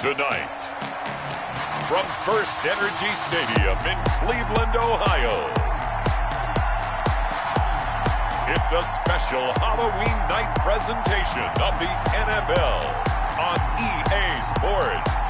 Tonight, from First Energy Stadium in Cleveland, Ohio, it's a special Halloween night presentation of the NFL on EA Sports.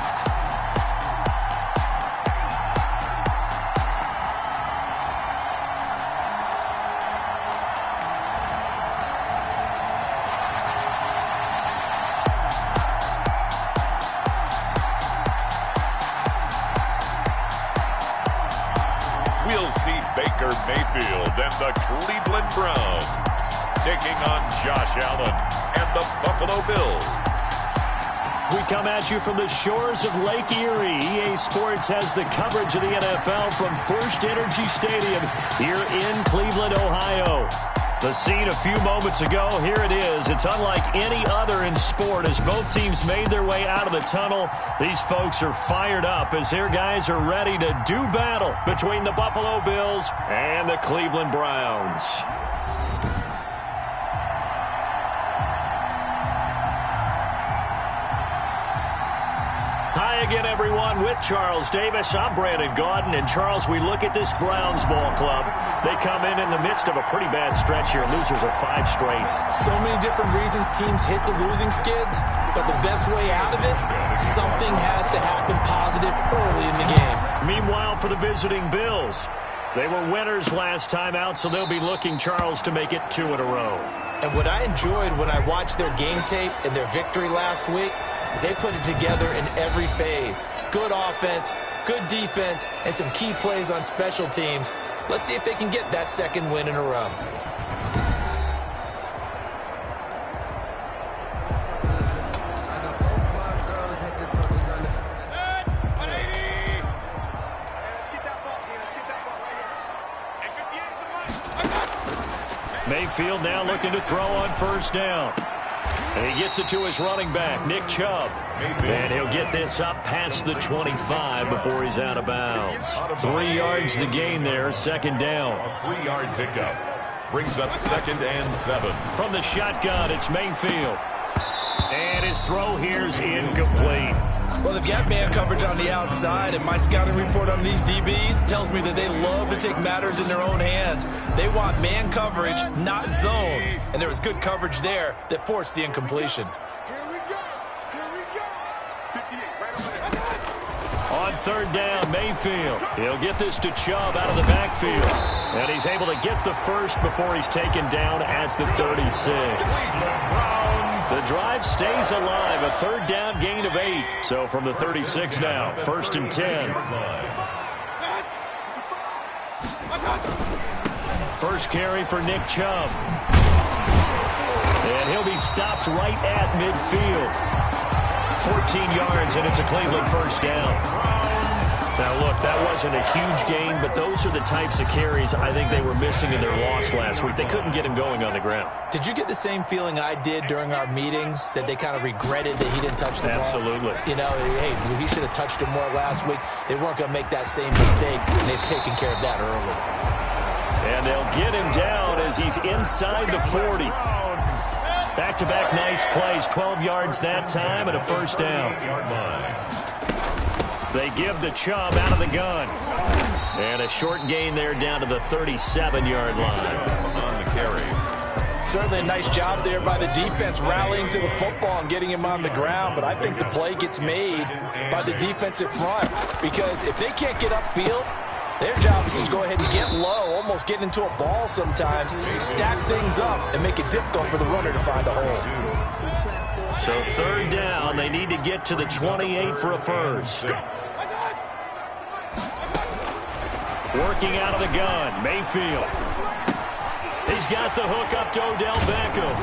We'll see Baker Mayfield and the Cleveland Browns taking on Josh Allen and the Buffalo Bills. We come at you from the shores of Lake Erie. EA Sports has the coverage of the NFL from First Energy Stadium here in Cleveland, Ohio. The scene a few moments ago, here it is. It's unlike any other in sport as both teams made their way out of the tunnel. These folks are fired up as their guys are ready to do battle between the Buffalo Bills and the Cleveland Browns. Hi again, everyone. With Charles Davis, I'm Brandon Gaudin. And, Charles, we look at this Browns ball club. They come in the midst of a pretty bad stretch here. Losers of 5 straight. So many different reasons teams hit the losing skids, but the best way out of it, something has to happen positive early in the game. Meanwhile, for the visiting Bills, they were winners last time out, so they'll be looking, Charles, to make it 2 in a row. And what I enjoyed when I watched their game tape and their victory last week is they put it together in every phase. Good offense, good defense, and some key plays on special teams. Let's see if they can get that second win in a row. Mayfield now looking to throw on first down. And he gets it to his running back, Nick Chubb. And he'll get this up past the 25 before he's out of bounds. 3 yards the gain there, second down. A 3-yard pickup brings up 2nd and 7. From the shotgun, it's Mayfield. And his throw here's incomplete. Well, they've got man coverage on the outside, and my scouting report on these DBs tells me that they love to take matters in their own hands. They want man coverage, not zone. And there was good coverage there that forced the incompletion. On third down, Mayfield. He'll get this to Chubb out of the backfield. And he's able to get the first before he's taken down at the 36. The drive stays alive. A third down gain of 8. So from the 36 now, 1st and 10. First carry for Nick Chubb. And he'll be stopped right at midfield. 14 yards, and it's a Cleveland first down. Now, look, that wasn't a huge gain, but those are the types of carries I think they were missing in their loss last week. They couldn't get him going on the ground. Did you get the same feeling I did during our meetings, that they kind of regretted that he didn't touch the ball? Absolutely. You know, hey, he should have touched it more last week. They weren't going to make that same mistake, and they've taken care of that early. And they'll get him down as he's inside the 40. Back-to-back nice plays, 12 yards that time, and a first down. They give the Chubb out of the gun. And a short gain there down to the 37-yard line. On the carry. Certainly a nice job there by the defense rallying to the football and getting him on the ground, but I think the play gets made by the defensive front, because if they can't get upfield, their job is to go ahead and get low, almost get into a ball sometimes, stack things up, and make it difficult for the runner to find a hole. So third down, they need to get to the 28 for a first. Working out of the gun, Mayfield. He's got the hook up to Odell Beckham.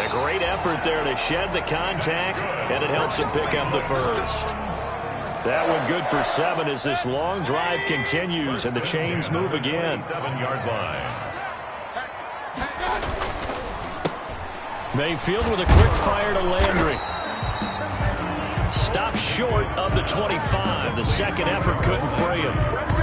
A great effort there to shed the contact, and it helps him pick up the first. That one good for 7 as this long drive continues and the chains move again. 7-yard line. Mayfield with a quick fire to Landry. Stopped short of the 25. The second effort couldn't free him.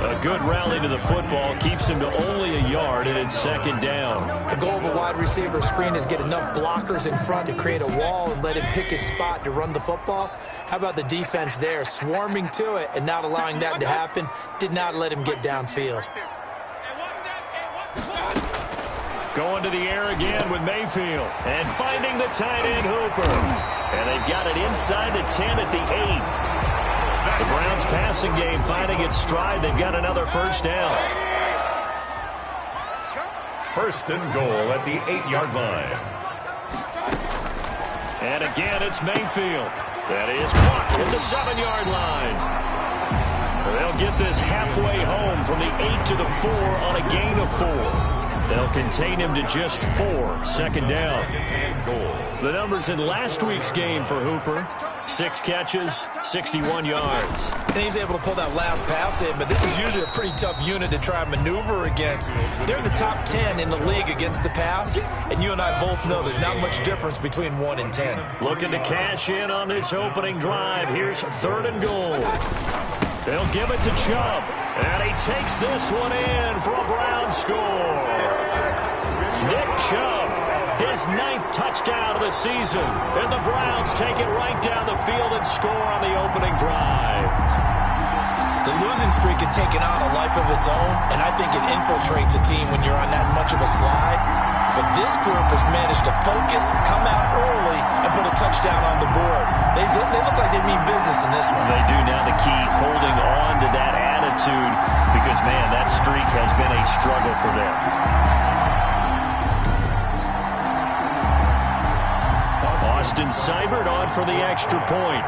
A good rally to the football keeps him to only a yard, and it's second down. The goal of a wide receiver screen is get enough blockers in front to create a wall and let him pick his spot to run the football. How about the defense there, swarming to it and not allowing that to happen? Did not let him get downfield. Going to the air again with Mayfield. And finding the tight end Hooper. And they've got it inside the 10 at the 8. The Browns passing game finding its stride. They've got another first down. First and goal at the 8-yard line. And again, it's Mayfield. That is caught at the 7-yard line. They'll get this halfway home from the 8 to the 4 on a gain of 4. They'll contain him to just 4. Second down. The numbers in last week's game for Hooper: 6 catches, 61 yards. And he's able to pull that last pass in, but this is usually a pretty tough unit to try and maneuver against. They're in the top 10 in the league against the pass, and you and I both know there's not much difference between 1 and 10. Looking to cash in on this opening drive. Here's 3rd and goal. They'll give it to Chubb, and he takes this one in for a Brown score. Nick Chubb, his 9th touchdown of the season, and the Browns take it right down the field and score on the opening drive. The losing streak had taken on a life of its own, and I think it infiltrates a team when you're on that much of a slide. But this group has managed to focus, come out early, and put a touchdown on the board. They look like they mean business in this one. They do. Now the key, holding on to that attitude, because, man, that streak has been a struggle for them. Austin Seibert on for the extra point.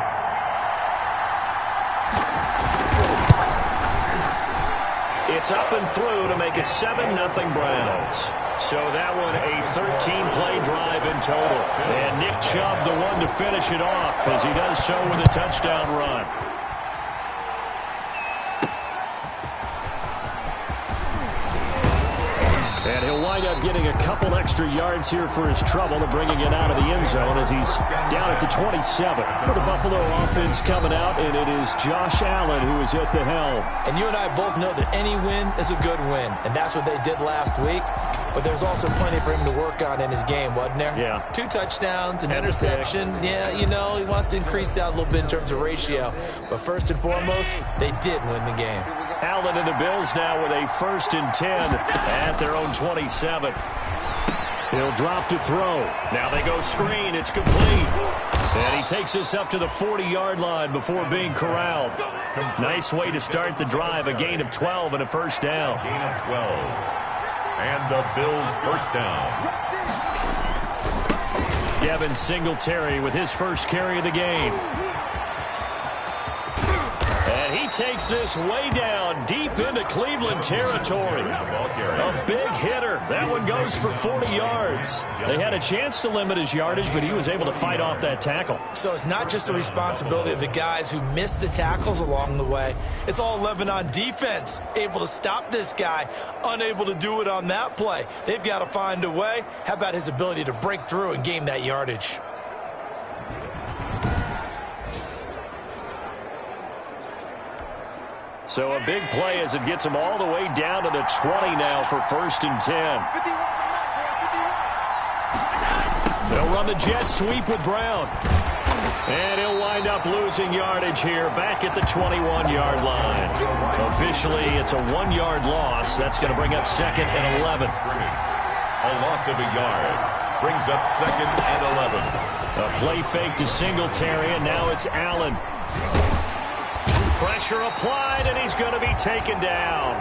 It's up and through to make it 7-0 Browns. So that one a 13-play drive in total. And Nick Chubb the one to finish it off as he does so with a touchdown run. And he'll wind up getting a couple extra yards here for his trouble and bringing it out of the end zone as he's down at the 27. For the Buffalo offense coming out, and it is Josh Allen who is at the helm. And you and I both know that any win is a good win, and that's what they did last week. But there's also plenty for him to work on in his game, wasn't there? Yeah. 2 touchdowns, an interception. Yeah, you know, he wants to increase that a little bit in terms of ratio. But first and foremost, they did win the game. Allen and the Bills now with a 1st and 10 at their own 27. He'll drop to throw. Now they go screen. It's complete. And he takes us up to the 40-yard line before being corralled. Nice way to start the drive. A gain of 12 and a first down. Gain of 12. And the Bills first down. Devin Singletary with his first carry of the game. And he takes this way down deep into Cleveland territory. A big hitter. That one goes for 40 yards. They had a chance to limit his yardage, but he was able to fight off that tackle. So it's not just the responsibility of the guys who missed the tackles along the way. It's all 11 on defense. Able to stop this guy, unable to do it on that play. They've got to find a way. How about his ability to break through and gain that yardage? So a big play as it gets him all the way down to the 20 now for 1st and 10. They'll run the jet sweep with Brown. And he'll wind up losing yardage here back at the 21-yard line. Officially, it's a 1-yard loss. That's going to bring up 2nd and 11. A loss of a yard brings up 2nd and 11. A play fake to Singletary, and now it's Allen. Pressure applied, and he's going to be taken down.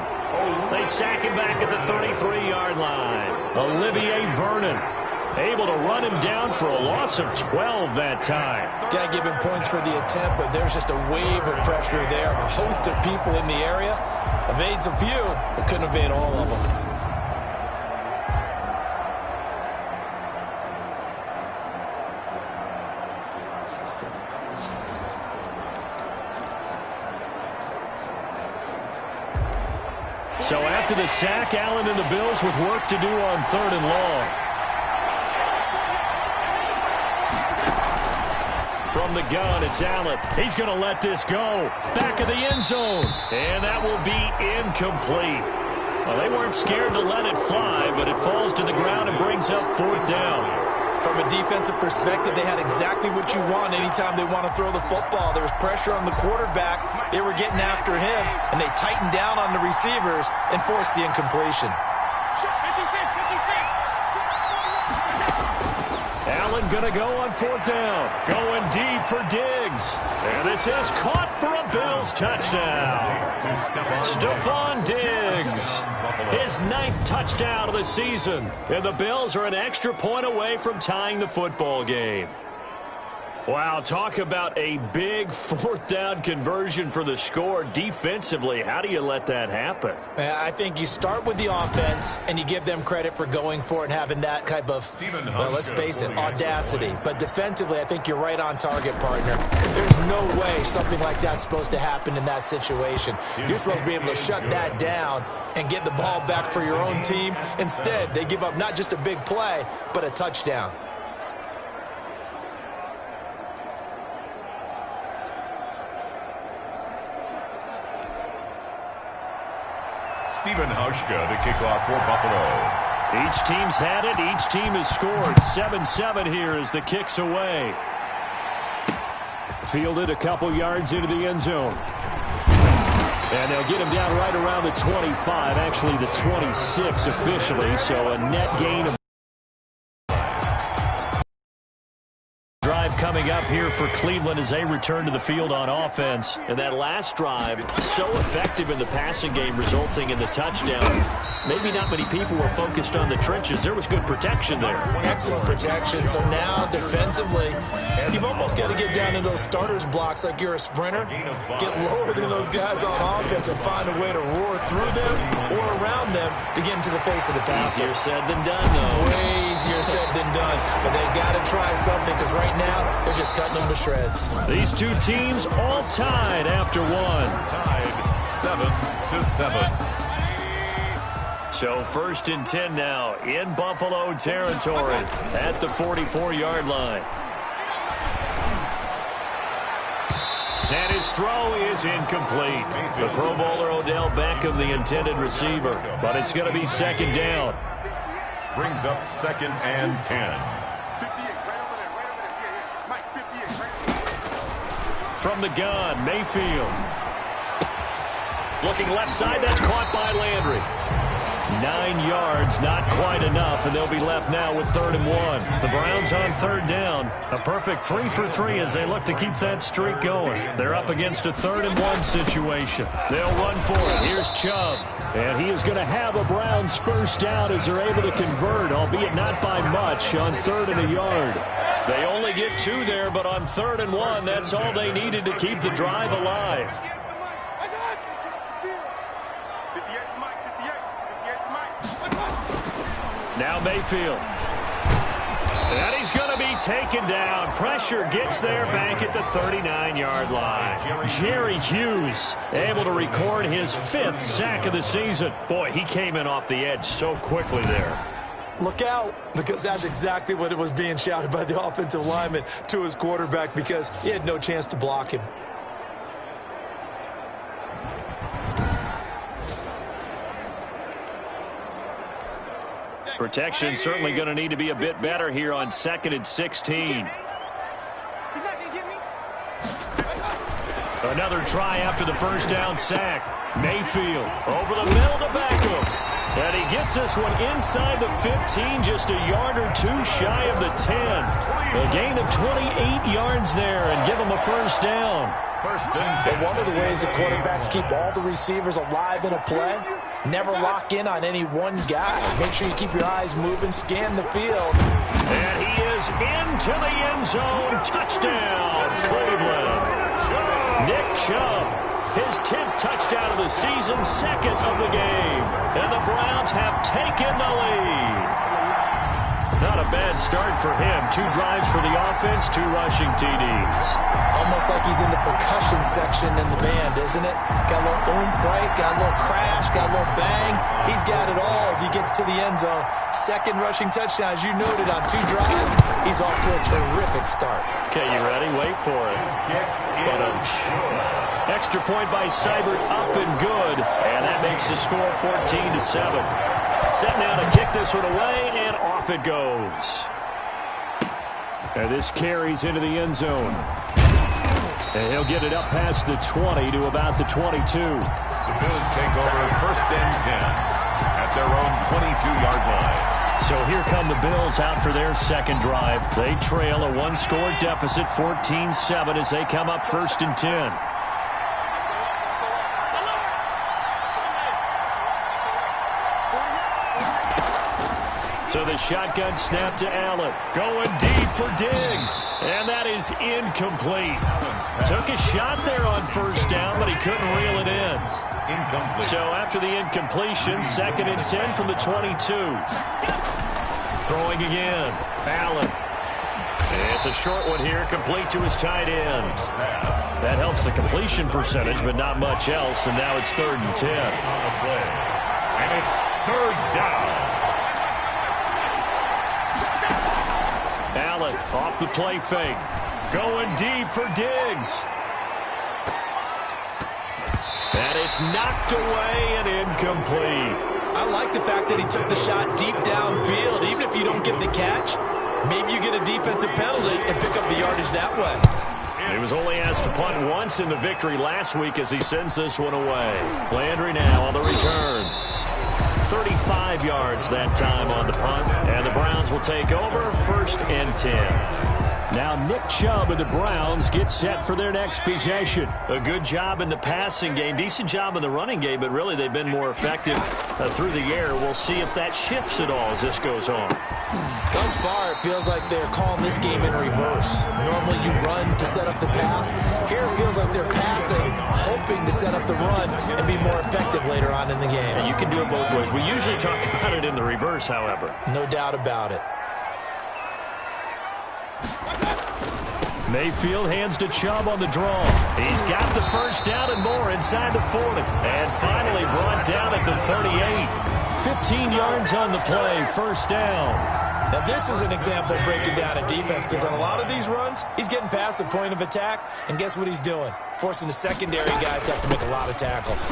They sack him back at the 33-yard line. Olivier Vernon able to run him down for a loss of 12 that time. Got to give him points for the attempt, but there's just a wave of pressure there. A host of people in the area. Evades a few, but couldn't evade all of them. So after the sack, Allen and the Bills with work to do on 3rd and long. From the gun, it's Allen. He's going to let this go. Back of the end zone. And that will be incomplete. Well, they weren't scared to let it fly, but it falls to the ground and brings up 4th down. From a defensive perspective, they had exactly what you want anytime they want to throw the football. There was pressure on the quarterback. They were getting after him, and they tightened down on the receivers and forced the incompletion. Allen going to go on 4th down. Going deep for Diggs. And this is caught for a Bills touchdown. Stephon Diggs. His 9th touchdown of the season. And the Bills are an extra point away from tying the football game. Wow, talk about a big 4th down conversion for the score. Defensively, how do you let that happen? I think you start with the offense, and you give them credit for going for it and having that type of, well, let's face it, audacity. But defensively, I think you're right on target, partner. There's no way something like that's supposed to happen in that situation. You're supposed to be able to shut that down and get the ball back for your own team. Instead, they give up not just a big play, but a touchdown. Stephen Hauschka to kick off for Buffalo. Each team's had it. Each team has scored. 7-7 here as the kick's away. Fielded a couple yards into the end zone. And they'll get him down right around the 25, actually the 26 officially, so a net gain of coming up here for Cleveland as they return to the field on offense. And that last drive, so effective in the passing game, resulting in the touchdown. Maybe not many people were focused on the trenches. There was good protection there. Excellent protection. So now, defensively, you've almost got to get down into those starters blocks like you're a sprinter. Get lower than those guys on offense and find a way to roar through them or around them to get into the face of the passer. Easier said than done, though. Way easier said than done. But they've got to try something because right now, they're just cutting them to shreds. These two teams all tied after one. Tied 7-7. So 1st and 10 now in Buffalo territory at the 44-yard line. And his throw is incomplete. The Pro Bowler Odell Beckham, the intended receiver. But it's going to be 2nd down. Brings up 2nd and 10. From the gun, Mayfield. Looking left side, that's caught by Landry. 9 yards, not quite enough, and they'll be left now with 3rd and 1. The Browns on 3rd down. A perfect 3 for 3 as they look to keep that streak going. They're up against a 3rd and 1 situation. They'll run for it. Here's Chubb. And he is going to have a Browns first down as they're able to convert, albeit not by much, on 3rd and a yard. They only get 2 there, but on 3rd and 1, that's all they needed to keep the drive alive. Now Mayfield. And he's going to be taken down. Pressure gets there back at the 39-yard line. Jerry Hughes able to record his 5th sack of the season. Boy, he came in off the edge so quickly there. Look out, because that's exactly what it was being shouted by the offensive lineman to his quarterback because he had no chance to block him. Protection certainly going to need to be a bit better here on 2nd and 16. Another try after the first down sack. Mayfield over the middle to Beckham. And he gets this one inside the 15, just a yard or 2 shy of the 10. A gain of 28 yards there and give him a first down. 1st and 10. But one of the ways the quarterbacks keep all the receivers alive in a play, never lock in on any one guy. Make sure you keep your eyes moving, scan the field. And he is into the end zone. Touchdown, Cleveland. Nick Chubb, his 10th touchdown of the season, 2nd of the game. And the Browns have taken the lead. Not a bad start for him. 2 drives for the offense, 2 rushing TDs. Almost like he's in the percussion section in the band, isn't it? Got a little oomph, right? Got a little crash, got a little bang. He's got it all as he gets to the end zone. 2nd rushing touchdown, as you noted, on 2 drives. He's off to a terrific start. Okay, you ready? Wait for it. Extra point by Seibert, up and good. And that makes the score 14-7. Set now to kick this one away, and off it goes. And this carries into the end zone. And he'll get it up past the 20 to about the 22. The Bills take over 1st and 10 at their own 22-yard line. So here come the Bills out for their second drive. They trail a one-score deficit, 14-7, as they come up 1st and 10. So the shotgun snap to Allen. Going deep for Diggs. And that is incomplete. Took a shot there on 1st down, but he couldn't reel it in. Incomplete. So after the incompletion, 2nd and 10 from the 22. Throwing again. Allen. It's a short one here, complete to his tight end. That helps the completion percentage, but not much else. And now it's 3rd and 10. And it's 3rd down. Allen off the play fake. Going deep for Diggs. And it's knocked away and incomplete. I like the fact that he took the shot deep downfield. Even if you don't get the catch, maybe you get a defensive penalty and pick up the yardage that way. He was only asked to punt once in the victory last week as he sends this one away. Landry now on the return. 35 yards that time on the punt. And the Browns will take over 1st and 10. Now Nick Chubb and the Browns get set for their next possession. A good job in the passing game. Decent job in the running game, but really they've been more effective through the air. We'll see if that shifts at all as this goes on. Thus far, it feels like they're calling this game in reverse. Normally you run to set up the pass. Here it feels like they're passing, hoping to set up the run and be more effective later on in the game. And you can do it both ways. We usually talk about it in the reverse, however. No doubt about it. Mayfield hands to Chubb on the draw. He's got the 1st down and more inside the 40. And finally brought down at the 38. 15 yards on the play, 1st down. Now this is an example of breaking down a defense, because on a lot of these runs, he's getting past the point of attack, and guess what he's doing? Forcing the secondary guys to have to make a lot of tackles.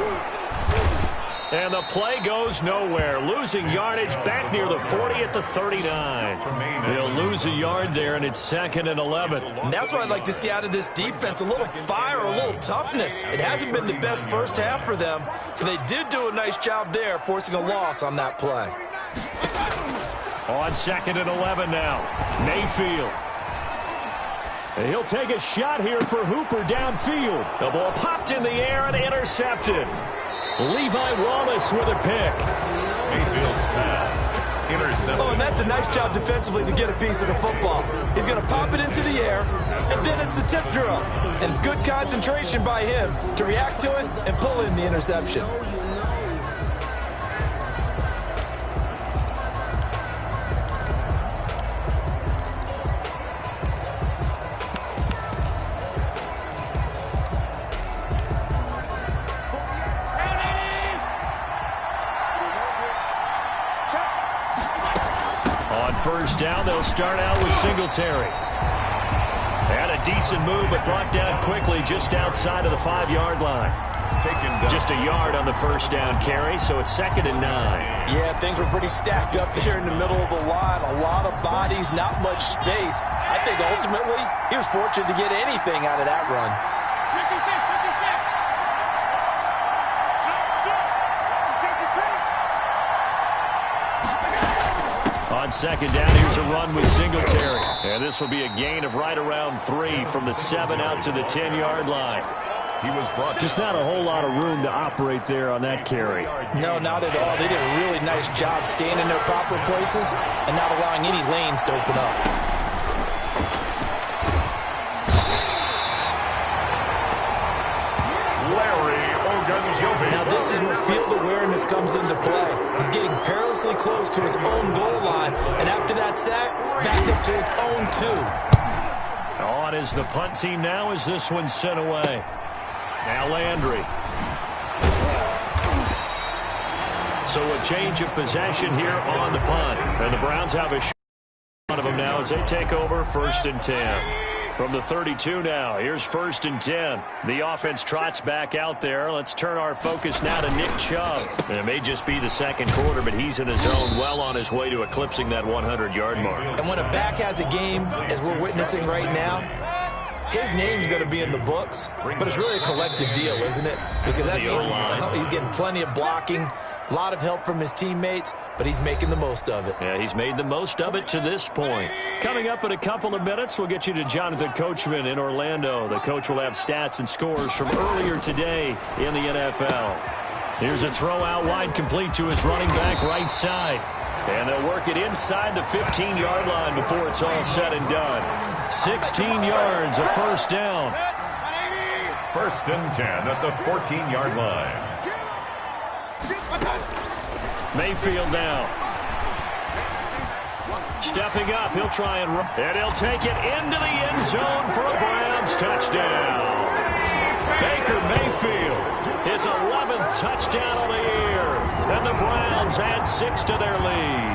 And the play goes nowhere. Losing yardage back near the 40 at the 39. They'll lose a yard there, and it's 2nd and 11. And that's what I'd like to see out of this defense, a little fire, a little toughness. It hasn't been the best first half for them, but they did do a nice job there, forcing a loss on that play. On 2nd and 11 now. Mayfield. He'll take a shot here for Hooper downfield. The ball popped in the air and intercepted. Levi Wallace with a pick. Mayfield's pass intercepted. Oh, and that's a nice job defensively to get a piece of the football. He's going to pop it into the air, and then it's the tip drill. And good concentration by him to react to it and pull in the interception. On 1st down, they'll start out with Singletary. Had a decent move, but brought down quickly just outside of the 5-yard line. Just a yard on the 1st down carry, so it's 2nd and 9. Yeah, things were pretty stacked up there in the middle of the line. A lot of bodies, not much space. I think ultimately he was fortunate to get anything out of that run. On 2nd down, here's a run with Singletary. And this will be a gain of right around 3 from the 7 out to the 10-yard line. He was brought. Just not a whole lot of room to operate there on that carry. No, not at all. They did a really nice job staying in their proper places and not allowing any lanes to open up. Now this is where field awareness comes into play. He's getting perilously close to his own goal line, and after that sack, backed up to his own 2. On is the punt team now as this one's sent away. Now Landry. So a change of possession here on the punt. And the Browns have a shot in front of them now as they take over 1st and 10. From the 32 now, here's 1st and 10. The offense trots back out there. Let's turn our focus now to Nick Chubb. And it may just be the second quarter, but he's in his zone, well on his way to eclipsing that 100-yard mark. And when a back has a game, as we're witnessing right now, his name's going to be in the books, but it's really a collective deal, isn't it? Because that means he's getting plenty of blocking, a lot of help from his teammates, but he's making the most of it. Yeah, he's made the most of it to this point. Coming up in a couple of minutes, we'll get you to Jonathan Coachman in Orlando. The coach will have stats and scores from earlier today in the NFL. Here's a throw out wide, complete to his running back right side. And they'll work it inside the 15-yard line before it's all said and done. 16 yards, a first down. 1st and 10 at the 14-yard line. Mayfield now. Stepping up, he'll try and run. And he'll take it into the end zone for a Browns touchdown. Baker Mayfield, his 11th touchdown of the year. And the Browns add 6 to their lead.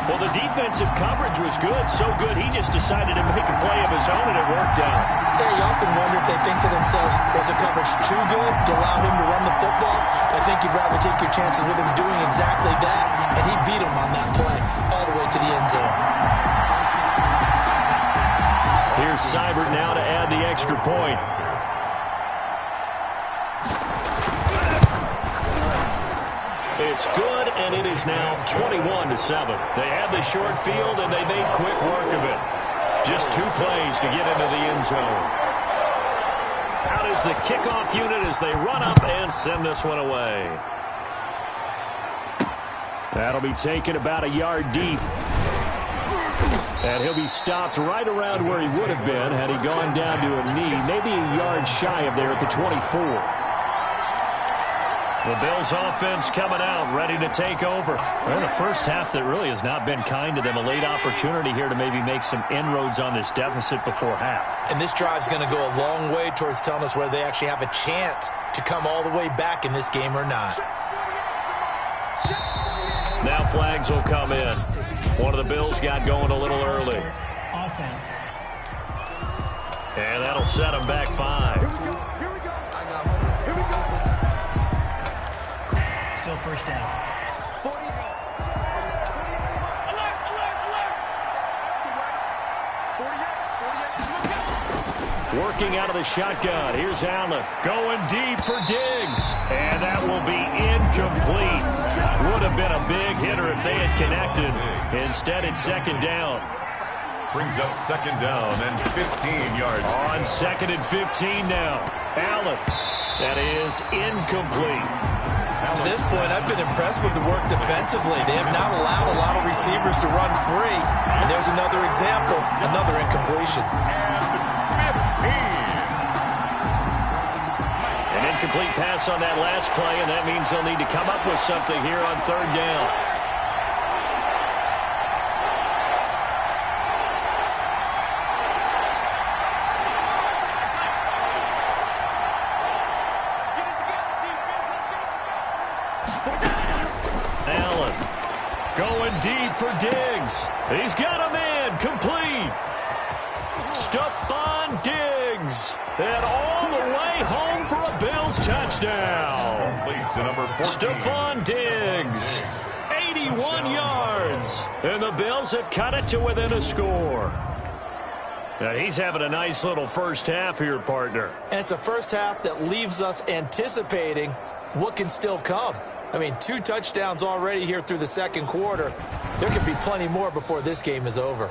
Well, the defensive coverage was good, so good he just decided to make a play of his own, and it worked out. Yeah, you often wonder if they think to themselves, was the coverage too good to allow him to run the football? I think you'd rather take your chances with him doing exactly that, and he beat him on that play all the way to the end zone. Here's Seibert now to add the extra point. It's good, and it is now 21-7. They had the short field, and they made quick work of it. Just 2 plays to get into the end zone. Out is the kickoff unit as they run up and send this one away. That'll be taken about a yard deep. And he'll be stopped right around where he would have been had he gone down to a knee, maybe a yard shy of there at the 24. The Bills offense coming out, ready to take over. Well, the first half that really has not been kind to them. A late opportunity here to maybe make some inroads on this deficit before half. And this drive's going to go a long way towards telling us whether they actually have a chance to come all the way back in this game or not. Now flags will come in. One of the Bills got going a little early. Offense. And that'll set them back 5. Still first down. Working out of the shotgun. Here's Allen. Going deep for Diggs. And that will be incomplete. Would have been a big hitter if they had connected. Instead, it's 2nd down. Brings up 2nd down and 15 yards. On 2nd and 15 now. Allen. That is incomplete. To this point, I've been impressed with the work defensively. They have not allowed a lot of receivers to run free. And there's another example, another incompletion. An incomplete pass on that last play, and that means they'll need to come up with something here on 3rd down. Allen going deep for Diggs. He's got him in. Complete. Stephon Diggs. And all the way home for a Bills touchdown. To number 14. Stephon Diggs. 81 yards. And the Bills have cut it to within a score. Now he's having a nice little first half here, partner. And it's a first half that leaves us anticipating what can still come. I mean, 2 touchdowns already here through the 2nd quarter. There could be plenty more before this game is over.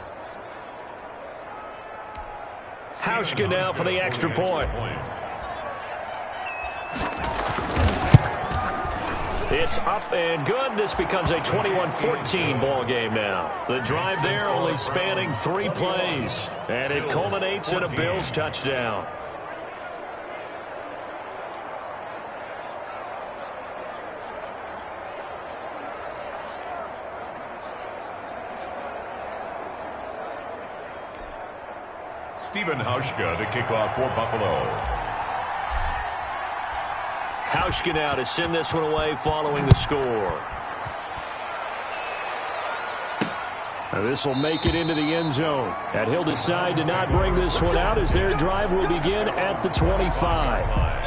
Hauschka now for the extra point. It's up and good. This becomes a 21-14 ball game now. The drive there only spanning 3 plays. And it culminates in a Bills touchdown. Stephen Hauschka to kick off for Buffalo. Hauschka now to send this one away following the score. This will make it into the end zone. And he'll decide to not bring this one out as their drive will begin at the 25.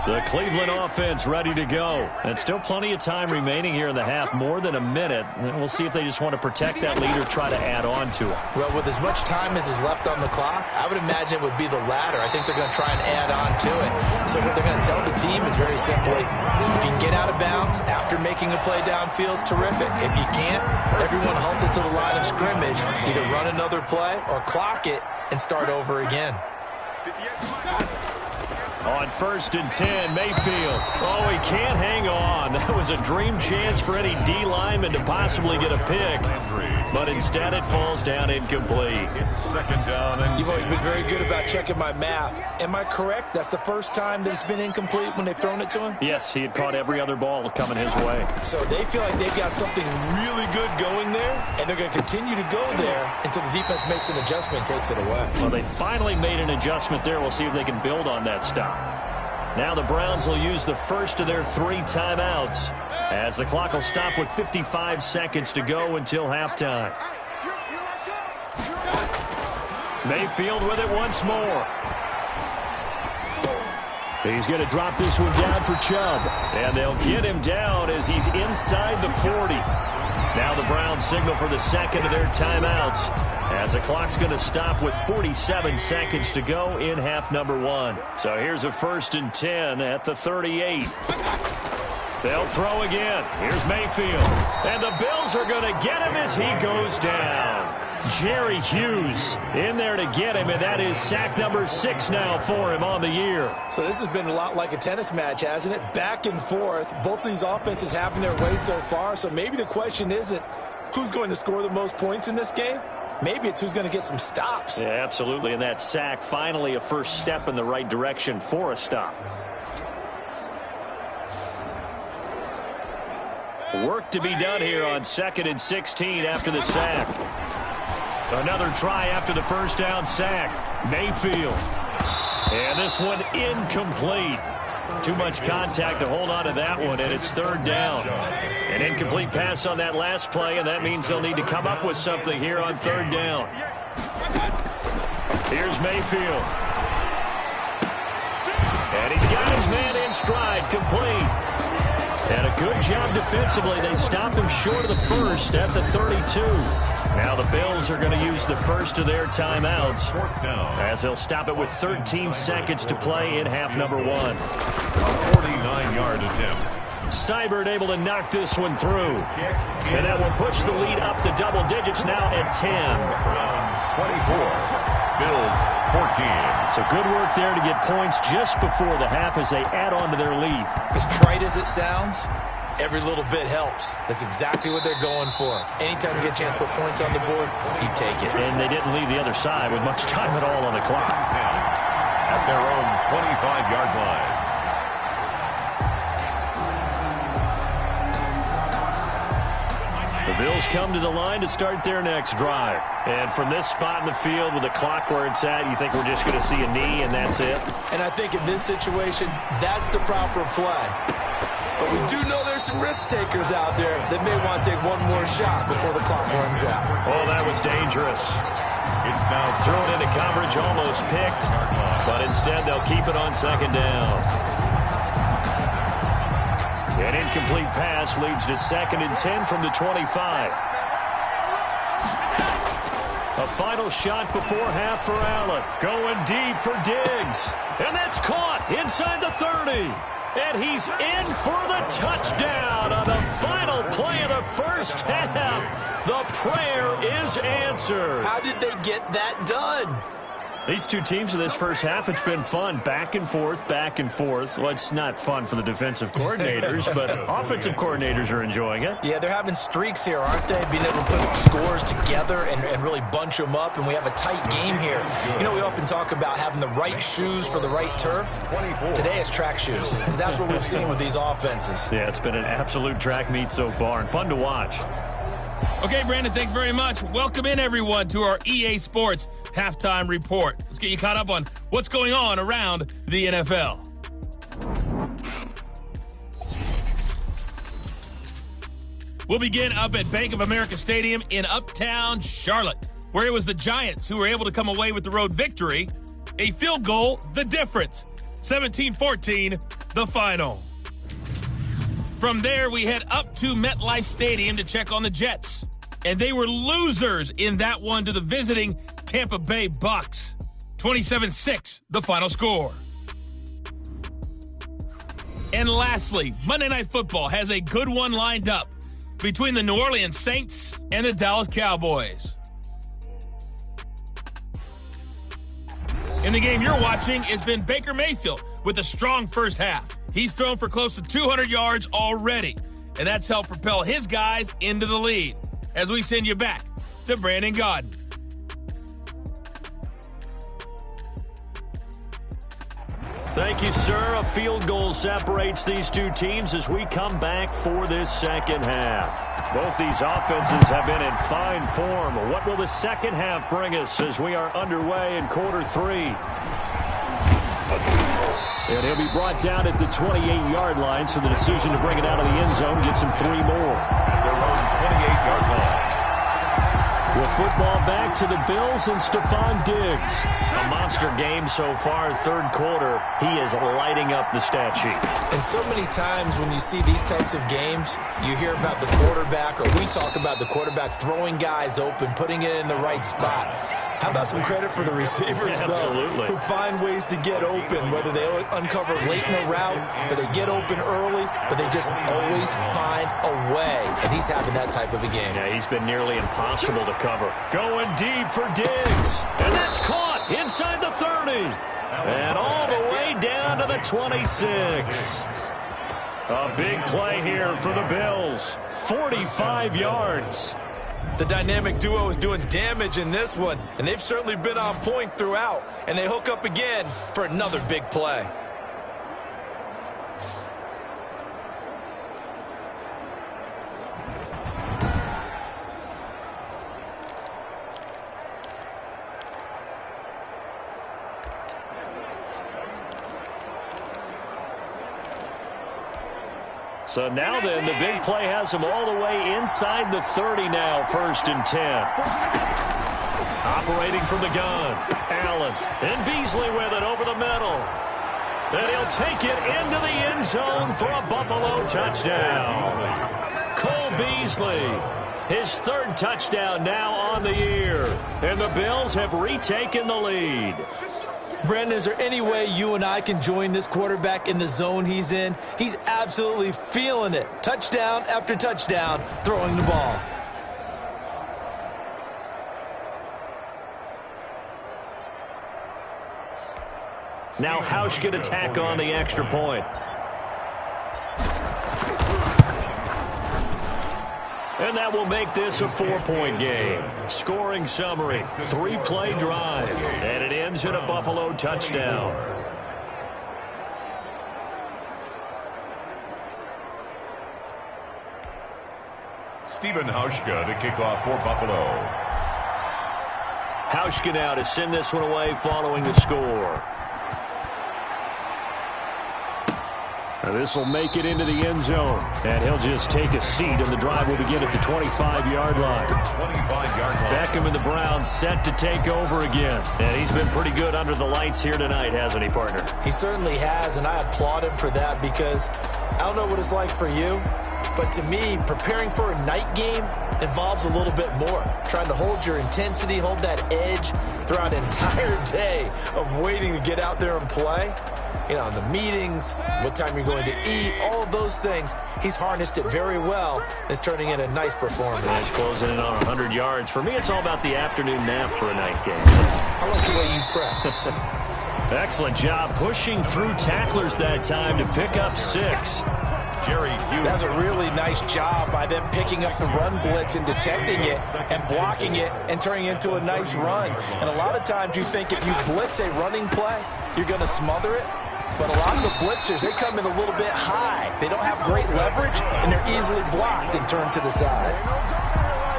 The Cleveland offense ready to go. And still plenty of time remaining here in the half, more than a minute. We'll see if they just want to protect that lead or try to add on to it. Well, with as much time as is left on the clock, I would imagine it would be the latter. I think they're going to try and add on to it. So what they're going to tell the team is very simply, if you can get out of bounds after making a play downfield, terrific. If you can't, everyone hustle to the line of scrimmage, either run another play or clock it and start over again. On 1st and 10, Mayfield. Oh, he can't hang on. That was a dream chance for any D lineman to possibly get a pick. But instead it falls down incomplete. It's 2nd down and You've always been very good about checking my math. Am I correct? That's the first time that it's been incomplete when they've thrown it to him? Yes, he had caught every other ball coming his way. So they feel like they've got something really good going there, and they're going to continue to go there until the defense makes an adjustment and takes it away. Well, they finally made an adjustment there. We'll see if they can build on that stop. Now the Browns will use the first of their 3 timeouts as the clock will stop with 55 seconds to go until halftime. Mayfield with it once more. He's going to drop this one down for Chubb. And they'll get him down as he's inside the 40. Now the Browns signal for the second of their timeouts as the clock's going to stop with 47 seconds to go in half number 1. So here's a 1st and 10 at the 38. They'll throw again. Here's Mayfield. And the Bills are going to get him as he goes down. Jerry Hughes in there to get him, and that is sack number 6 now for him on the year. So this has been a lot like a tennis match, hasn't it? Back and forth. Both of these offenses having their way so far, so maybe the question isn't who's going to score the most points in this game. Maybe it's who's going to get some stops. Yeah, absolutely, and that sack finally a first step in the right direction for a stop. Work to be done here on 2nd and 16 after the sack. Another try after the first down sack. Mayfield. And this one incomplete. Too much contact to hold on to that one, and it's 3rd down. An incomplete pass on that last play, and that means they'll need to come up with something here on 3rd down. Here's Mayfield. And he's got his man in stride, complete. And a good job defensively. They stopped him short of the first at the 32. Now the Bills are going to use the first of their timeouts as they'll stop it with 13 seconds to play in half number 1. a 49-yard attempt. Seibert able to knock this one through. And that will push the lead up to double digits now at 10. Browns 24, Bills 14. So good work there to get points just before the half as they add on to their lead. As trite as it sounds, every little bit helps. That's exactly what they're going for. Anytime you get a chance to put points on the board, you take it. And they didn't leave the other side with much time at all on the clock. At their own 25-yard line. The Bills come to the line to start their next drive. And from this spot in the field with the clock where it's at, you think we're just going to see a knee and that's it? And I think in this situation, that's the proper play. But we do know there's some risk takers out there that may want to take one more shot before the clock runs out. Oh, that was dangerous. It's now Thrown into coverage, almost picked. But instead, they'll keep it on 2nd down. An incomplete pass leads to 2nd and 10 from the 25. A final shot before half for Allen. Going deep for Diggs. And that's caught inside the 30. And he's in for the touchdown on the final play of the first half. The prayer is answered. How did they get that done? These two teams in this first half, it's been fun. Back and forth, back and forth. Well, it's not fun for the defensive coordinators, but offensive coordinators are enjoying it. Yeah, they're having streaks here, aren't they? Being able to put scores together and really bunch them up, and we have a tight game here. You know, we often talk about having the right shoes for the right turf. Today it's track shoes, because that's what we've seen with these offenses. Yeah, it's been an absolute track meet so far, and fun to watch. Okay, Brandon, thanks very much. Welcome in, everyone, to our EA Sports Halftime Report. Let's get you caught up on what's going on around the NFL. We'll begin up at Bank of America Stadium in Uptown Charlotte, where it was the Giants who were able to come away with the road victory. A field goal, the difference. 17-14, the final. From there, we head up to MetLife Stadium to check on the Jets. And they were losers in that one to the visiting Tampa Bay Bucks. 27-6, the final score. And lastly, Monday Night Football has a good one lined up between the New Orleans Saints and the Dallas Cowboys. In the game you're watching has been Baker Mayfield with a strong first half. He's thrown for close to 200 yards already, and that's helped propel his guys into the lead. As we send you back to Brandon Gaudin. Thank you, sir. A field goal separates these two teams as we come back for this second half. Both these offenses have been in fine form. What will the second half bring us as we are underway in quarter three? And he'll be brought down at the 28-yard line, so the decision to bring it out of the end zone gets him 3 more. At their own 28-yard line. With football back to the Bills and Stephon Diggs. A monster game so far, third quarter. He is lighting up the stat sheet. And so many times when you see these types of games, you hear about the quarterback, or we talk about the quarterback throwing guys open, putting it in the right spot. How about some credit for the receivers, though, who find ways to get open, whether they uncover late in a route or they get open early, but they just always find a way. And he's having that type of a game. Yeah, he's been nearly impossible to cover. Going deep for Diggs. And that's caught inside the 30. And all the way down to the 26. A big play here for the Bills. 45 yards. The dynamic duo is doing damage in this one, and they've certainly been on point throughout. And they hook up again for another big play. So now then, the big play has him all the way inside the 30 now, 1st and 10. Operating from the gun, Allen, and Beasley with it over the middle. And he'll take it into the end zone for a Buffalo touchdown. Cole Beasley, his 3rd touchdown now on the year. And the Bills have retaken the lead. Brandon, is there any way you and I can join this quarterback in the zone he's in? He's absolutely feeling it. Touchdown after touchdown, throwing the ball. Now Hausch going to tack on the extra point. And that will make this a 4-point game. Scoring summary, 3-play drive, and it ends in a Buffalo touchdown. Stephen Hauschka to kick off for Buffalo. Hauschka now to send this one away following the score. This will make it into the end zone. And he'll just take a seat, and the drive will begin at the 25-yard line. 25-yard line. Beckham and the Browns set to take over again. And he's been pretty good under the lights here tonight, hasn't he, partner? He certainly has, and I applaud him for that because I don't know what it's like for you, but to me, preparing for a night game involves a little bit more. Trying to hold your intensity, hold that edge throughout an entire day of waiting to get out there and play. You know, the meetings, what time you're going to eat, all of those things. He's harnessed it very well. It's turning in a nice performance. And he's closing in on 100 yards. For me, it's all about the afternoon nap for a night game. I like the way you prep. Excellent job pushing through tacklers that time to pick up 6. Jerry Hughes. That's a really nice job by them picking up the run blitz and detecting it and blocking it and turning it into a nice run. And a lot of times you think if you blitz a running play, you're going to smother it. But a lot of the blitzers, they come in a little bit high. They don't have great leverage, and they're easily blocked and turned to the side.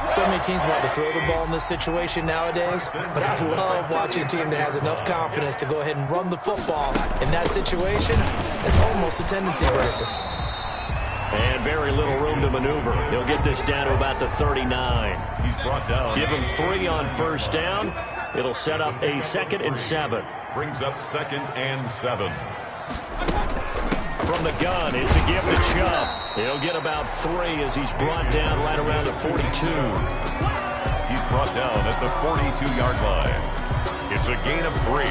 So many teams want to throw the ball in this situation nowadays, but I love watching a team that has enough confidence to go ahead and run the football. In that situation, it's almost a tendency breaker. And very little room to maneuver. He'll get this down to about the 39. He's brought down. Give him 3 on first down. It'll set up a 2nd and 7. Brings up 2nd and 7. From the gun, it's a give to Chubb. He'll get about 3 as he's brought down right around the 42. He's brought down at the 42-yard line. It's a gain of 3.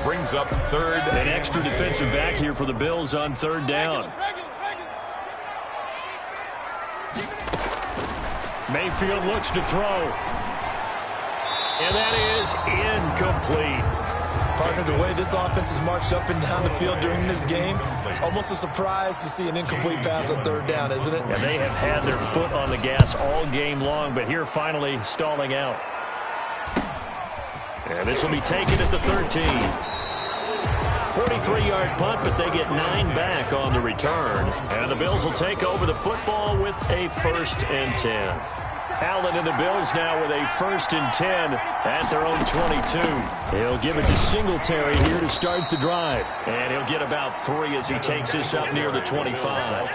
Brings up 3rd. An extra defensive back here for the Bills on 3rd down. Mayfield looks to throw. And that is incomplete. Partner, the way this offense has marched up and down the field during this game, it's almost a surprise to see an incomplete pass on 3rd down, isn't it? And they have had their foot on the gas all game long, but here finally stalling out. And this will be taken at the 13. 43-yard punt, but they get 9 back on the return. And the Bills will take over the football with a 1st and 10. Allen and the Bills now with a 1st and 10 at their own 22. He'll give it to Singletary here to start the drive. And he'll get about 3 as he takes this up near the 25.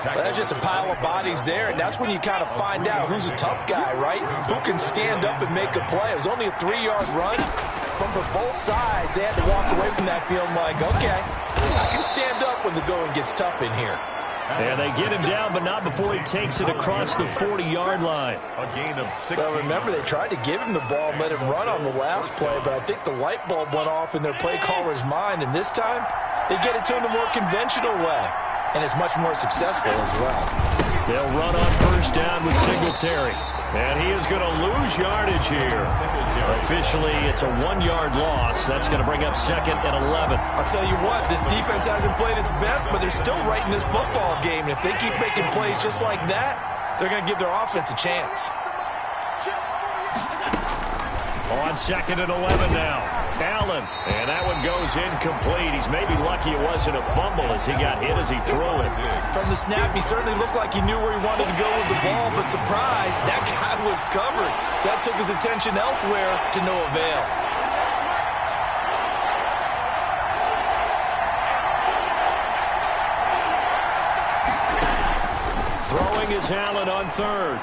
That's just a pile of bodies there, and that's when you kind of find out who's a tough guy, right? Who can stand up and make a play. It was only a 3-yard run, but for both sides, they had to walk away from that field like, okay, I can stand up when the going gets tough in here. And they get him down, but not before he takes it across the 40-yard line. A gain of 6. Well, remember, they tried to give him the ball and let him run on the last play, but I think the light bulb went off in their play caller's mind, and this time they get it to him the more conventional way, and it's much more successful as well. They'll run on 1st down with Singletary. And he is going to lose yardage here. Officially, it's a 1-yard loss. That's going to bring up 2nd and 11. I'll tell you what, this defense hasn't played its best, but they're still right in this football game. And if they keep making plays just like that, they're going to give their offense a chance. On 2nd and 11 now. Allen, and that one goes incomplete. He's maybe lucky it wasn't a fumble as he got hit as he threw it. From the snap, he certainly looked like he knew where he wanted to go with the ball, but surprise, that guy was covered. So that took his attention elsewhere to no avail. Throwing is Allen on 3rd.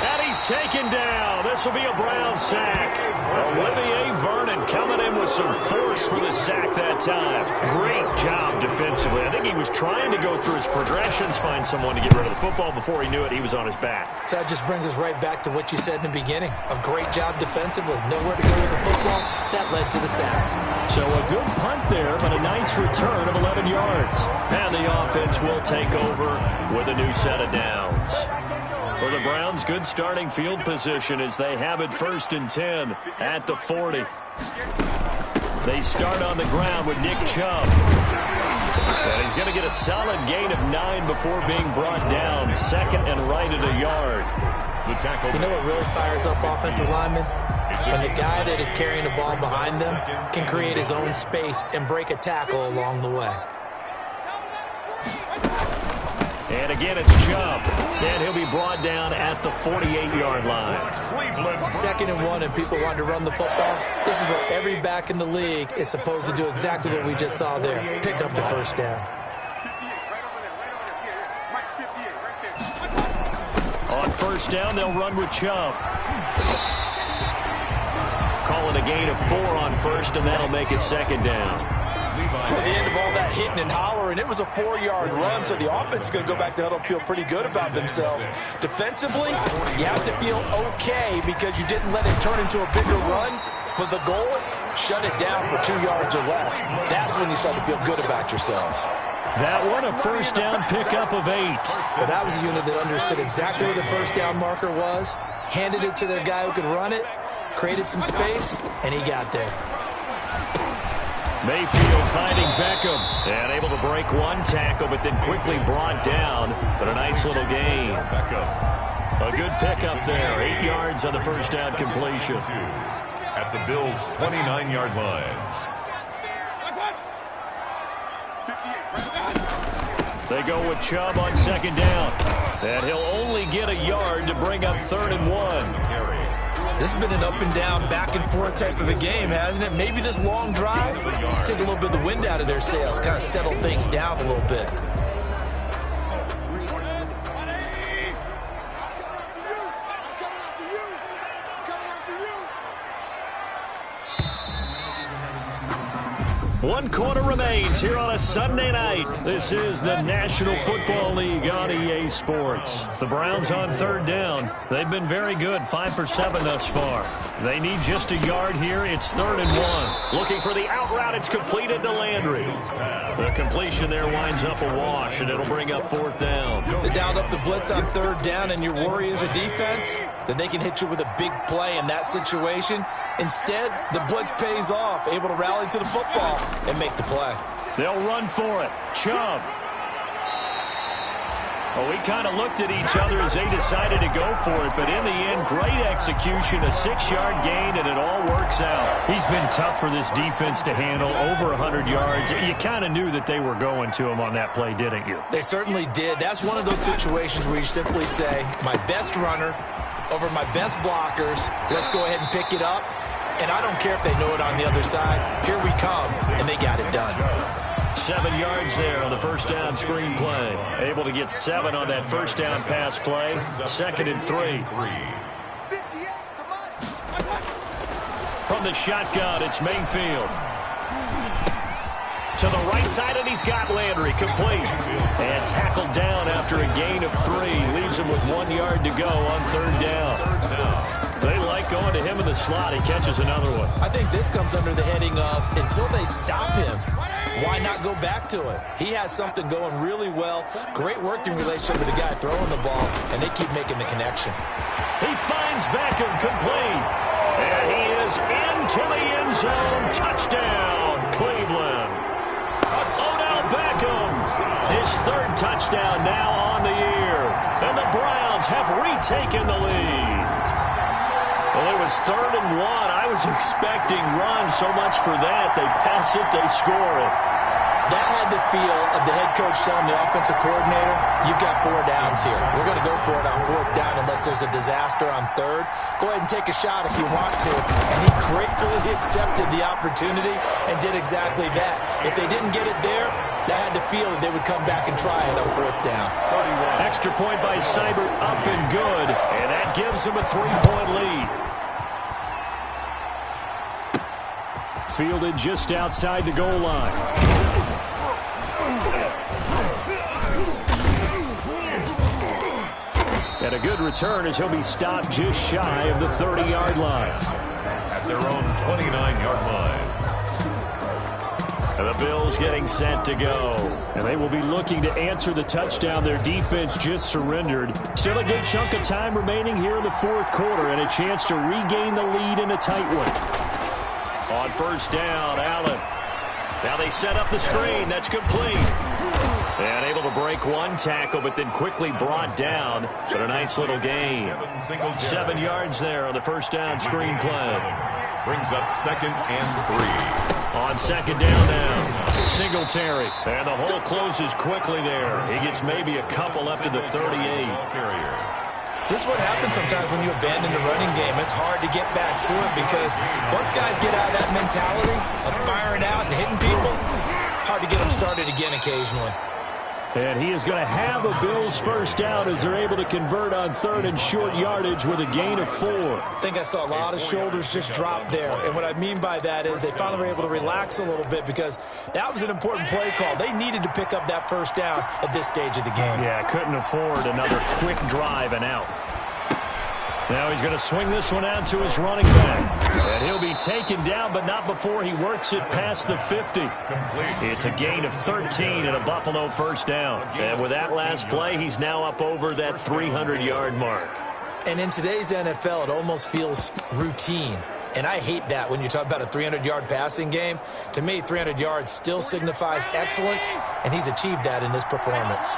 And he's taken down. This will be a Brown sack. Olivier Vernon coming in with some force for the sack that time. Great job defensively. I think he was trying to go through his progressions, find someone to get rid of the football. Before he knew it, he was on his back. So that just brings us right back to what you said in the beginning. A great job defensively. Nowhere to go with the football. That led to the sack. So a good punt there, but a nice return of 11 yards. And the offense will take over with a new set of downs. For the Browns, good starting field position as they have it 1st and 10 at the 40. They start on the ground with Nick Chubb. And he's going to get a solid gain of 9 before being brought down. 2nd and right at a yard. The tackle. You know what really fires up offensive linemen? When the guy that is carrying the ball behind them can create his own space and break a tackle along the way. And again, it's Chubb. And he'll be brought down at the 48-yard line. 2nd and 1, and people want to run the football. This is where every back in the league is supposed to do exactly what we just saw there. Pick up the 1st down. On 1st down, they'll run with Chubb. Calling a gain of 4 on 1st, and that'll make it 2nd down. At the end of all that hitting and hollering, it was a 4-yard run, so the offense is going to go back to huddle and feel pretty good about themselves. Defensively, you have to feel okay because you didn't let it turn into a bigger run, but the goal, shut it down for 2 yards or less. That's when you start to feel good about yourselves. That one, a 1st down pickup of 8. Well, that was a unit that understood exactly where the 1st down marker was, handed it to their guy who could run it, created some space, and he got there. Mayfield finding Beckham and able to break 1 tackle, but then quickly brought down. But a nice little gain. A good pickup there. 8 yards on the 1st down completion. At the Bills' 29-yard line. They go with Chubb on 2nd down. And he'll only get a yard to bring up 3rd and 1. This has been an up and down, back and forth type of a game, hasn't it? Maybe this long drive take a little bit of the wind out of their sails, kind of settle things down a little bit. 1 quarter remains here on a Sunday night. This is the National Football League on EA Sports. The Browns on 3rd down. They've been very good, 5 for 7 thus far. They need just a yard here. It's 3rd and 1. Looking for the out route. It's completed to Landry. The completion there winds up a wash, and it'll bring up 4th down. They dialed up the blitz on 3rd down, and your worry as a defense that they can hit you with a big play in that situation. Instead, the blitz pays off, able to rally to the football and make the play. They'll run for it. Chubb. Well, we kind of looked at each other as they decided to go for it, but in the end, great execution, a 6-yard gain, and it all works out. He's been tough for this defense to handle, over 100 yards. You kind of knew that they were going to him on that play, didn't you? They certainly did. That's one of those situations where you simply say, my best runner over my best blockers, let's go ahead and pick it up. And I don't care if they know it on the other side. Here we come, and they got it done. 7 yards there on the first down screen play. Able to get 7 on that first down pass play. 2nd and 3. From the shotgun, it's Mayfield. To the right side, and he's got Landry complete. And tackled down after a gain of 3. Leaves him with 1 yard to go on 3rd down. They like going to him in the slot. He catches another one. I think this comes under the heading of, until they stop him, why not go back to it? He has something going really well. Great working relationship with the guy throwing the ball, and they keep making the connection. He finds Beckham complete. And he is into the end zone. Touchdown, Cleveland. Odell Beckham, his 3rd touchdown now on the year. And the Browns have retaken the lead. Well, it was 3rd and 1. I was expecting run so much for that. They pass it, they score it. That had the feel of the head coach telling the offensive coordinator, you've got 4 downs here. We're going to go for it on 4th down unless there's a disaster on 3rd. Go ahead and take a shot if you want to. And he gratefully accepted the opportunity and did exactly that. If they didn't get it there, that had the feel that they would come back and try it on 4th down. Extra point by Seibert, up and good. And that gives him a 3-point lead. Fielded just outside the goal line. And a good return as he'll be stopped just shy of the 30-yard line. At their own 29-yard line. And the Bills getting set to go. And they will be looking to answer the touchdown their defense just surrendered. Still a good chunk of time remaining here in the 4th quarter and a chance to regain the lead in a tight one. On 1st down, Allen. Now they set up the screen. That's complete. And able to break 1 tackle, but then quickly brought down. But a nice little gain. 7 yards there on the 1st down screen play. Brings up 2nd and 3. On 2nd down now, Singletary. And the hole closes quickly there. He gets maybe a couple up to the 38. This is what happens sometimes when you abandon the running game. It's hard to get back to it because once guys get out of that mentality of firing out and hitting people, hard to get them started again occasionally. And he is going to have a Bills 1st down as they're able to convert on 3rd and short yardage with a gain of 4. I think I saw a lot of shoulders just drop there. And what I mean by that is they finally were able to relax a little bit because that was an important play call. They needed to pick up that 1st down at this stage of the game. Yeah, couldn't afford another quick drive and out. Now he's going to swing this one out to his running back. And he'll be taken down, but not before he works it past the 50. It's a gain of 13 and a Buffalo 1st down. And with that last play, he's now up over that 300-yard mark. And in today's NFL, it almost feels routine. And I hate that when you talk about a 300-yard passing game. To me, 300 yards still signifies excellence, and he's achieved that in this performance.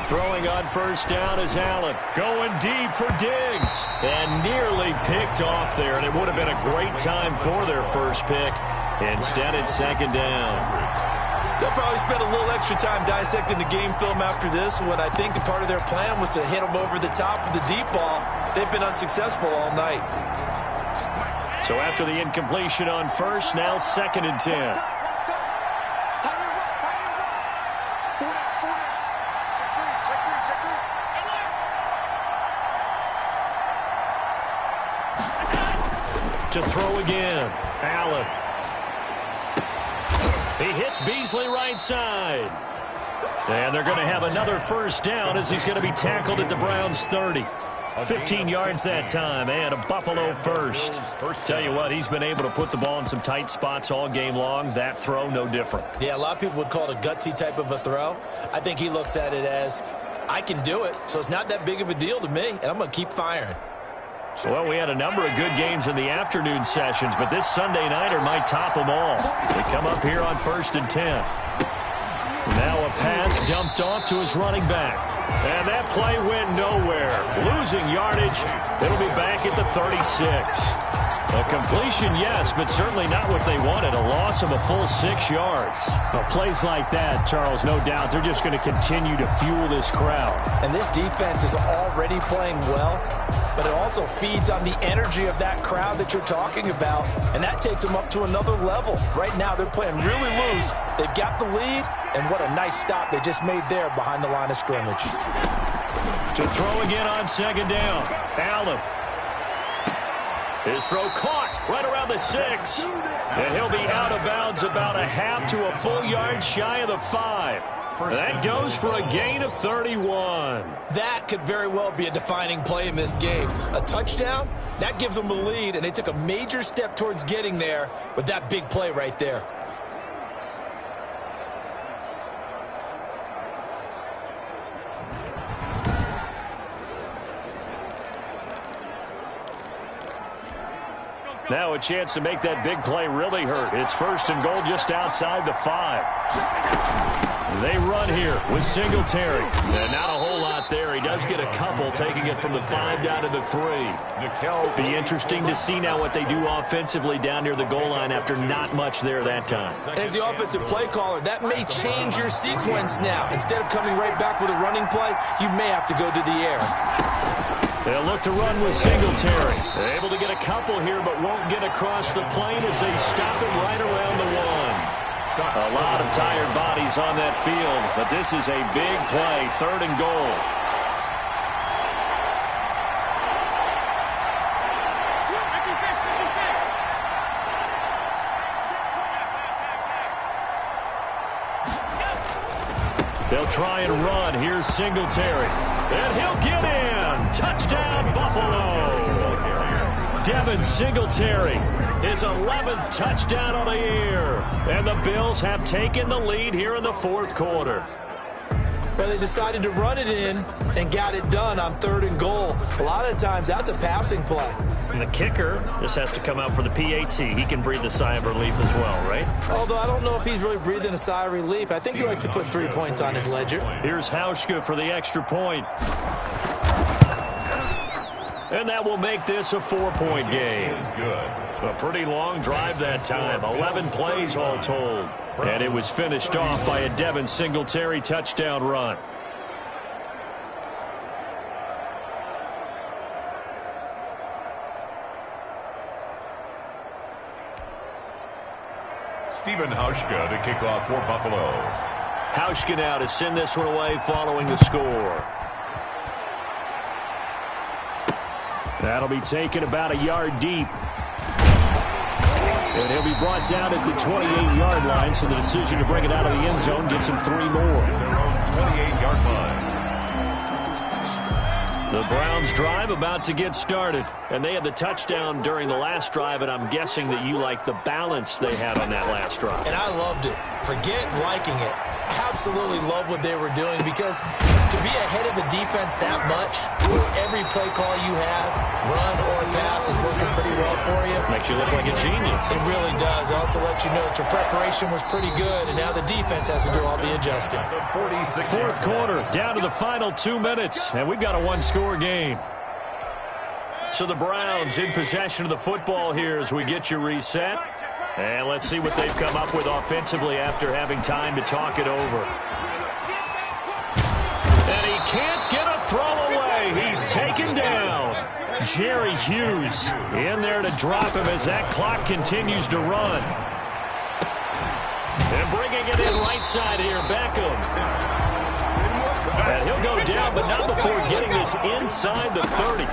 Throwing on 1st down is Allen. Going deep for Diggs. And nearly picked off there. And it would have been a great time for their first pick. Instead, it's 2nd down. They'll probably spend a little extra time dissecting the game film after this when I think a part of their plan was to hit them over the top of the deep ball. They've been unsuccessful all night. So after the incompletion on 1st, now 2nd and 10. To throw again. Allen. He hits Beasley right side. And they're going to have another first down as he's going to be tackled at the Browns' 30. 15 yards that time, and a Buffalo first. Tell you what, he's been able to put the ball in some tight spots all game long. That throw, no different. Yeah, a lot of people would call it a gutsy type of a throw. I think he looks at it as, I can do it, so it's not that big of a deal to me, and I'm going to keep firing. Well, we had a number of good games in the afternoon sessions, but this Sunday nighter might top them all. They come up here on 1st and 10. Now a pass dumped off to his running back. And that play went nowhere. Losing yardage. It'll be back at the 36. A completion, yes, but certainly not what they wanted. A loss of a full 6 yards. Well, plays like that, Charles, no doubt, they're just going to continue to fuel this crowd. And this defense is already playing well, but it also feeds on the energy of that crowd that you're talking about, and that takes them up to another level. Right now, they're playing really loose. They've got the lead, and what a nice stop they just made there behind the line of scrimmage. To throw again on 2nd down. Allen. His throw caught right around the 6. And he'll be out of bounds about a half to a full yard shy of the 5. That goes for a gain of 31. That could very well be a defining play in this game. A touchdown, that gives them a lead, and they took a major step towards getting there with that big play right there. Now a chance to make that big play really hurt. It's 1st and goal just outside the 5. They run here with Singletary. And not a whole lot there. He does get a couple, taking it from the 5 down to the 3. Be interesting to see now what they do offensively down near the goal line after not much there that time. As the offensive play caller, that may change your sequence now. Instead of coming right back with a running play, you may have to go to the air. They'll look to run with Singletary. They're able to get a couple here, but won't get across the plane as they stop him right around the 1. A lot of tired bodies on that field, but this is a big play, 3rd and goal. They'll try and run. Here's Singletary. And he'll get in. Touchdown, Buffalo. Devin Singletary, his 11th touchdown of the year. And the Bills have taken the lead here in the 4th quarter. Well, they decided to run it in and got it done on 3rd and goal. A lot of times, that's a passing play. And the kicker just has to come out for the PAT. He can breathe a sigh of relief as well, right? Although I don't know if he's really breathing a sigh of relief. I think he likes to put 3 points on his ledger. Here's Hauschka for the extra point. And that will make this a 4-point game. A pretty long drive that time. 11 plays all told. And it was finished off by a Devin Singletary touchdown run. Stephen Hauschka to kick off for Buffalo. Hauschka now to send this one away following the score. That'll be taken about a yard deep. And he'll be brought down at the 28-yard line, so the decision to bring it out of the end zone gets him 3 more. Their own 28-yard line. The Browns drive about to get started. And they had the touchdown during the last drive, and I'm guessing that you like the balance they had on that last drive. And I loved it. Forget liking it. Absolutely love what they were doing, because to be ahead of the defense that much, where every play call you have, run or pass, is working pretty well for you. Makes you look like a genius. It really does. It also lets you know that your preparation was pretty good, and now the defense has to do all the adjusting. 4th quarter, down to the final 2 minutes, and we've got a 1-score game. So the Browns in possession of the football here as we get you reset. And let's see what they've come up with offensively after having time to talk it over. And he can't get a throw away. He's taken down. Jerry Hughes in there to drop him as that clock continues to run. And bringing it in right side here, Beckham. And he'll go down, but not before getting this inside the 30.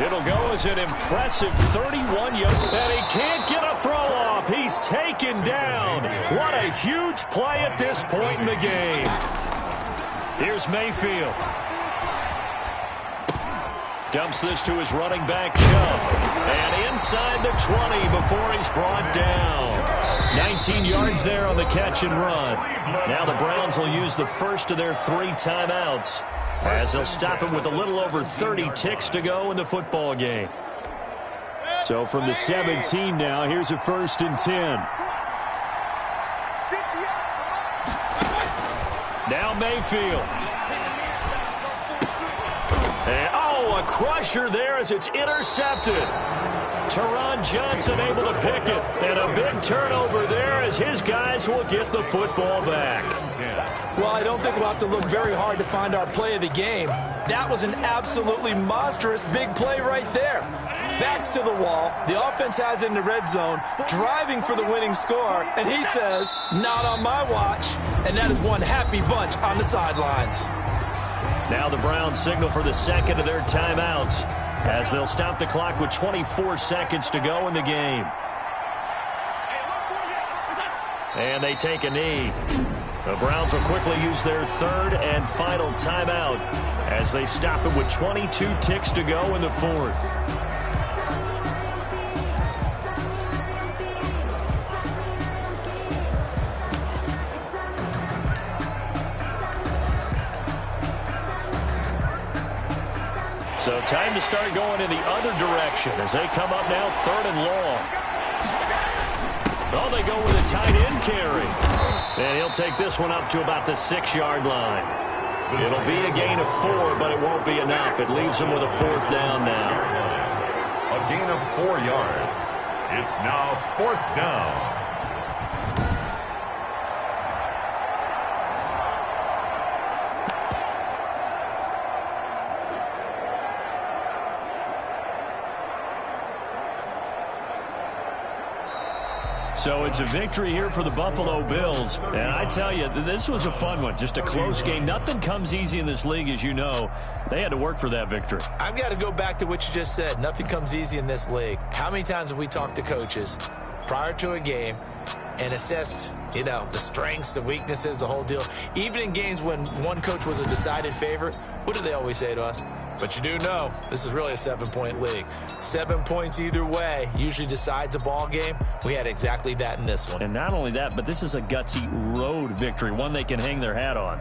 It'll go as an impressive 31 yards, and he can't get a throw off. He's taken down. What a huge play at this point in the game. Here's Mayfield. Dumps this to his running back, Chubb. And inside the 20 before he's brought down. 19 yards there on the catch and run. Now the Browns will use the first of their 3 timeouts, as they'll stop him with a little over 30 ticks to go in the football game. So from the 17 now, here's a 1st and 10. Now Mayfield. And, a crusher there as it's intercepted. Teron Johnson able to pick it. And a big turnover there as his guys will get the football back. Well, I don't think we'll have to look very hard to find our play of the game. That was an absolutely monstrous big play right there. Backs to the wall. The offense has it in the red zone, driving for the winning score. And he says, not on my watch. And that is one happy bunch on the sidelines. Now the Browns signal for the second of their timeouts, as they'll stop the clock with 24 seconds to go in the game. And they take a knee. The Browns will quickly use their 3rd and final timeout as they stop it with 22 ticks to go in the 4th. So time to start going in the other direction as they come up now 3rd and long. Oh, they go with a tight end carry. And he'll take this one up to about the 6-yard line. It'll be a gain of 4, but it won't be enough. It leaves him with a 4th down now. A gain of 4 yards. It's now 4th down. So it's a victory here for the Buffalo Bills. And I tell you, this was a fun one. Just a close game. Nothing comes easy in this league, as you know. They had to work for that victory. I've got to go back to what you just said. Nothing comes easy in this league. How many times have we talked to coaches prior to a game and assessed, the strengths, the weaknesses, the whole deal? Even in games when one coach was a decided favorite, what do they always say to us? But you do know this is really a 7-point league. 7 points either way usually decides a ball game. We had exactly that in this one. And not only that, but this is a gutsy road victory, one they can hang their hat on.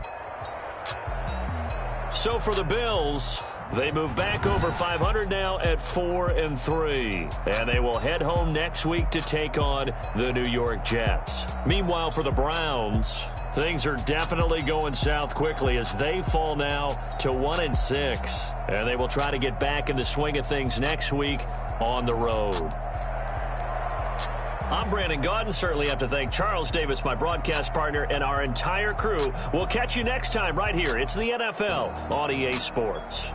So for the Bills, they move back over 500 now at 4-3. And they will head home next week to take on the New York Jets. Meanwhile, for the Browns, things are definitely going south quickly as they fall now to 1-6. And they will try to get back in the swing of things next week on the road. I'm Brandon Gaudin. Certainly have to thank Charles Davis, my broadcast partner, and our entire crew. We'll catch you next time right here. It's the NFL on EA Sports.